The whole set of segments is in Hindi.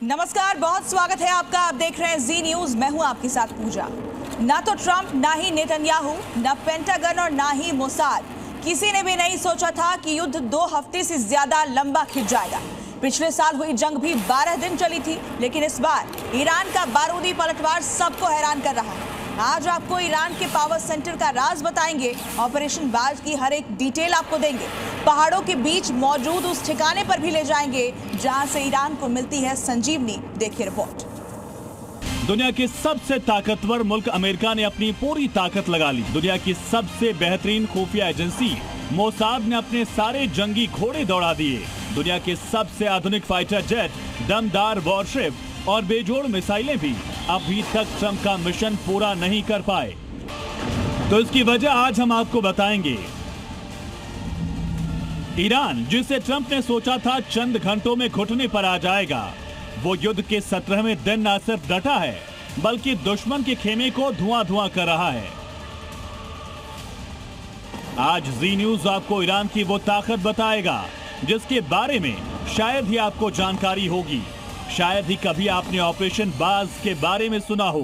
नमस्कार, बहुत स्वागत है आपका। आप देख रहे हैं जी न्यूज। मैं हूं आपके साथ पूजा। ना तो ट्रंप, ना ही नेतन्याहू, ना पेंटागन और ना ही मोसाद, किसी ने भी नहीं सोचा था कि युद्ध 2 हफ्ते से ज्यादा लंबा खिंच जाएगा। पिछले साल हुई जंग भी 12 दिन चली थी, लेकिन इस बार ईरान का बारूदी पलटवार सबको हैरान कर रहा है। आज आपको ईरान के पावर सेंटर का राज बताएंगे, ऑपरेशन बाज की हर एक डिटेल आपको देंगे, पहाड़ों के बीच मौजूद उस ठिकाने पर भी ले जाएंगे जहां से ईरान को मिलती है संजीवनी। देखिए रिपोर्ट। दुनिया के सबसे ताकतवर मुल्क अमेरिका ने अपनी पूरी ताकत लगा ली। दुनिया की सबसे बेहतरीन खुफिया एजेंसी मोसाद ने अपने सारे जंगी घोड़े दौड़ा दिए। दुनिया के सबसे आधुनिक फाइटर जेट, दमदार वॉरशिप और बेजोड़ मिसाइलें भी अभी तक ट्रंप का मिशन पूरा नहीं कर पाए। तो इसकी वजह आज हम आपको बताएंगे। ईरान, जिसे ट्रंप ने सोचा था चंद घंटों में घुटने पर आ जाएगा, वो युद्ध के 17वें दिन न सिर्फ डटा है, बल्कि दुश्मन के खेमे को धुआं धुआं कर रहा है। आज जी न्यूज आपको ईरान की वो ताकत बताएगा जिसके बारे में शायद ही आपको जानकारी होगी। शायद ही कभी आपने ऑपरेशन बाज के बारे में सुना हो।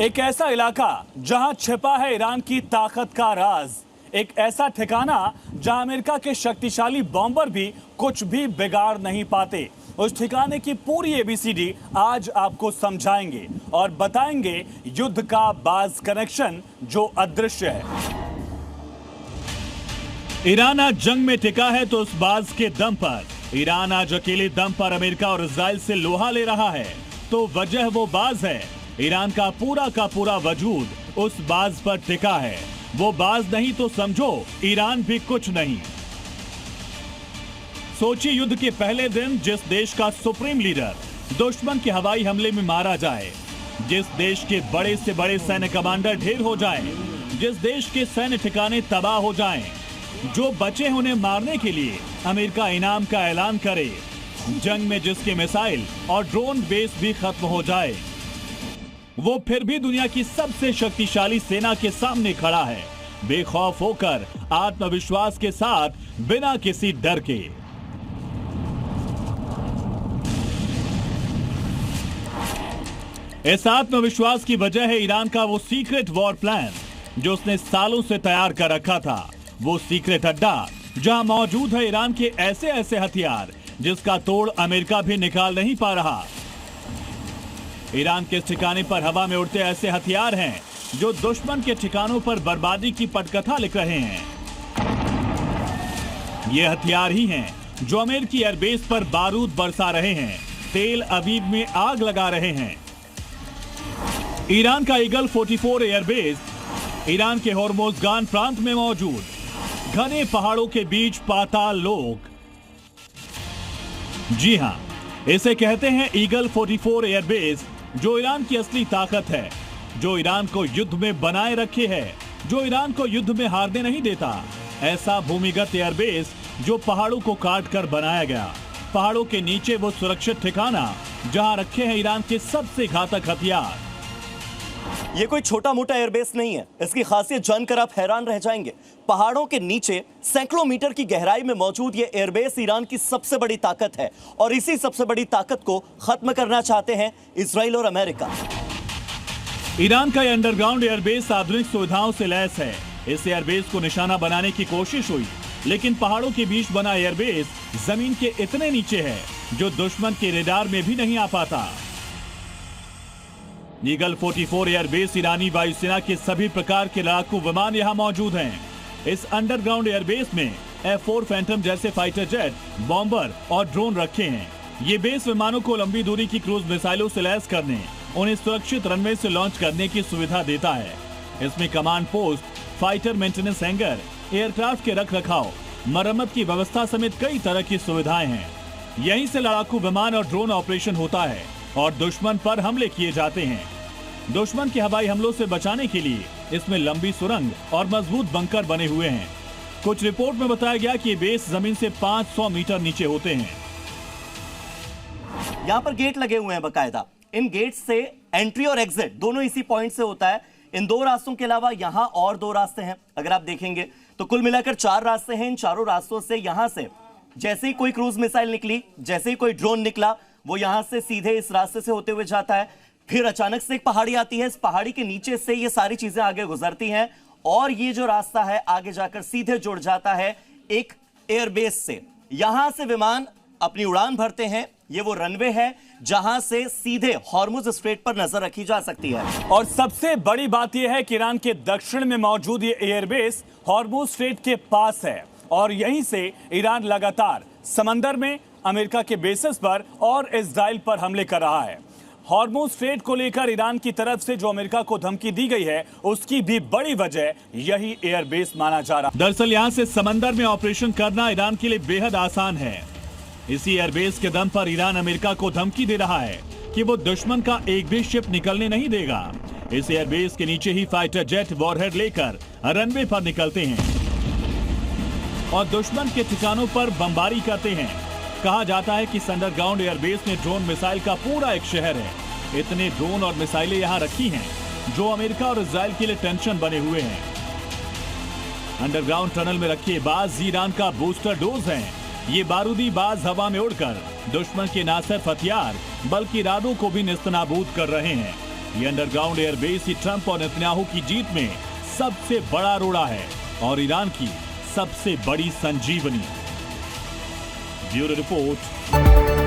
एक ऐसा इलाका जहां छिपा है ईरान की ताकत का राज, एक ऐसा ठिकाना जहां अमेरिका के शक्तिशाली बॉम्बर भी कुछ भी बिगाड़ नहीं पाते। उस ठिकाने की पूरी एबीसीडी आज आपको समझाएंगे और बताएंगे युद्ध का बाज कनेक्शन जो अदृश्य है। ईरान आज जंग में टिका है तो उस बाज के दम पर। ईरान आज अकेले दम पर अमेरिका और इजराइल से लोहा ले रहा है, तो वजह वो बाज है। ईरान का पूरा वजूद उस बाज पर टिका है। वो बाज नहीं तो समझो ईरान भी कुछ नहीं। सोचिए, युद्ध के पहले दिन जिस देश का सुप्रीम लीडर दुश्मन के हवाई हमले में मारा जाए, जिस देश के बड़े से बड़े सैन्य कमांडर ढेर हो जाएं, जिस देश के सैन्य ठिकाने तबाह हो जाएं, जो बचे उन्हें मारने के लिए अमेरिका इनाम का ऐलान करे, जंग में जिसके मिसाइल और ड्रोन बेस भी खत्म हो जाए, वो फिर भी दुनिया की सबसे शक्तिशाली सेना के सामने खड़ा है, बेखौफ होकर, आत्मविश्वास के साथ, बिना किसी डर के। इस आत्मविश्वास की वजह है ईरान का वो सीक्रेट वॉर प्लान जो उसने सालों से तैयार कर रखा था। वो सीक्रेट अड्डा जहां मौजूद है ईरान के ऐसे हथियार जिसका तोड़ अमेरिका भी निकाल नहीं पा रहा। ईरान के ठिकाने पर हवा में उड़ते ऐसे हथियार हैं जो दुश्मन के ठिकानों पर बर्बादी की पटकथा लिख रहे हैं। ये हथियार ही हैं जो अमेरिकी एयरबेस पर बारूद बरसा रहे हैं, तेल अवीव में आग लगा रहे हैं। ईरान का ईगल 44 एयरबेस ईरान के होर्मुज़गान प्रांत में मौजूद घने पहाड़ों के बीच पाताल लोक। जी हां, इसे कहते हैं ईगल 44 एयरबेस, जो ईरान की असली ताकत है, जो ईरान को युद्ध में बनाए रखे है, जो ईरान को युद्ध में हारने नहीं देता। ऐसा भूमिगत एयरबेस जो पहाड़ों को काट कर बनाया गया। पहाड़ों के नीचे वो सुरक्षित ठिकाना जहां रखे हैं ईरान के सबसे घातक हथियार। ये कोई छोटा मोटा एयरबेस नहीं है। इसकी खासियत जानकर आप हैरान रह जाएंगे। पहाड़ों के नीचे सैकड़ों मीटर की गहराई में मौजूद ये एयरबेस ईरान की सबसे बड़ी ताकत है, और इसी सबसे बड़ी ताकत को खत्म करना चाहते हैं इजराइल और अमेरिका। ईरान का ये अंडरग्राउंड एयरबेस आधुनिक सुविधाओं से लैस है। इस एयरबेस को निशाना बनाने की कोशिश हुई, लेकिन पहाड़ों के बीच बना एयरबेस जमीन के इतने नीचे है जो दुश्मन के रेडार में भी नहीं आ पाता। ईगल 44 एयरबेस ईरानी वायुसेना के सभी प्रकार के लड़ाकू विमान यहां मौजूद हैं। इस अंडरग्राउंड एयरबेस में F4 फैंटम जैसे फाइटर जेट, बॉम्बर और ड्रोन रखे हैं। ये बेस विमानों को लंबी दूरी की क्रूज मिसाइलों से लैस करने, उन्हें सुरक्षित रनवे से लॉन्च करने की सुविधा देता है। इसमें command post, fighter maintenance hanger, aircraft के रख रखाव, मरम्मत की व्यवस्था समेत कई तरह की सुविधाएं हैं। यहीं से लड़ाकू विमान और ड्रोन ऑपरेशन होता है और दुश्मन पर हमले किए जाते हैं। दुश्मन के हवाई हमलों से बचाने के लिए इसमें लंबी सुरंग और मजबूत बंकर बने हुए हैं। कुछ रिपोर्ट में बताया गया कि ये बेस जमीन से 500 मीटर नीचे होते हैं। यहाँ पर गेट लगे हुए हैं बकायदा। इन गेट से एंट्री और एग्जिट दोनों इसी पॉइंट से होता है। इन 2 रास्तों के अलावा यहाँ और 2 रास्ते हैं। अगर आप देखेंगे तो कुल मिलाकर 4 रास्ते हैं। इन चारों रास्तों से यहाँ से जैसे ही कोई क्रूज मिसाइल निकली, जैसे ही कोई ड्रोन निकला, वो यहां से सीधे इस रास्ते से होते हुए जाता है। फिर अचानक से एक पहाड़ी आती है, इस पहाड़ी के नीचे से ये सारी चीजें आगे गुजरती हैं और ये जो रास्ता है आगे जाकर सीधे जुड़ जाता है एक एयरबेस से। यहां से विमान अपनी उड़ान भरते हैं। ये वो रनवे है जहां से सीधे हॉर्मुज स्ट्रेट पर नजर रखी जा सकती है। और सबसे बड़ी बात यह है कि ईरान के दक्षिण में मौजूद ये एयरबेस हॉर्मुज स्ट्रेट के पास है और यहीं से ईरान लगातार समंदर में अमेरिका के बेसेस पर और इजराइल पर हमले कर रहा है। हॉर्मुज स्ट्रेट को लेकर ईरान की तरफ से जो अमेरिका को धमकी दी गई है, उसकी भी बड़ी वजह यही एयरबेस माना जा रहा है। दरअसल यहां से समंदर में ऑपरेशन करना ईरान के लिए बेहद आसान है। इसी एयरबेस के दम पर ईरान अमेरिका को धमकी दे रहा है कि वो दुश्मन का एक भी शिप निकलने नहीं देगा। इस एयरबेस के नीचे ही फाइटर जेट वॉरहेड लेकर रनवे पर निकलते हैं और दुश्मन के ठिकानों पर बमबारी करते हैं। कहा जाता है कि अंडरग्राउंड एयरबेस में ड्रोन मिसाइल का पूरा एक शहर है। इतने ड्रोन और मिसाइलें यहां रखी हैं जो अमेरिका और इजराइल के लिए टेंशन बने हुए हैं। अंडरग्राउंड टनल में रखे बाज ईरान का बूस्टर डोज हैं। ये बारूदी बाज हवा में उड़कर दुश्मन के ना सिर्फ हथियार बल्कि इरादों को भी नेस्तनाबूद कर रहे हैं। ये अंडरग्राउंड एयरबेस ही ट्रंप और नेतन्याहू की जीत में सबसे बड़ा रोड़ा है और ईरान की सबसे बड़ी संजीवनी। Bureau report.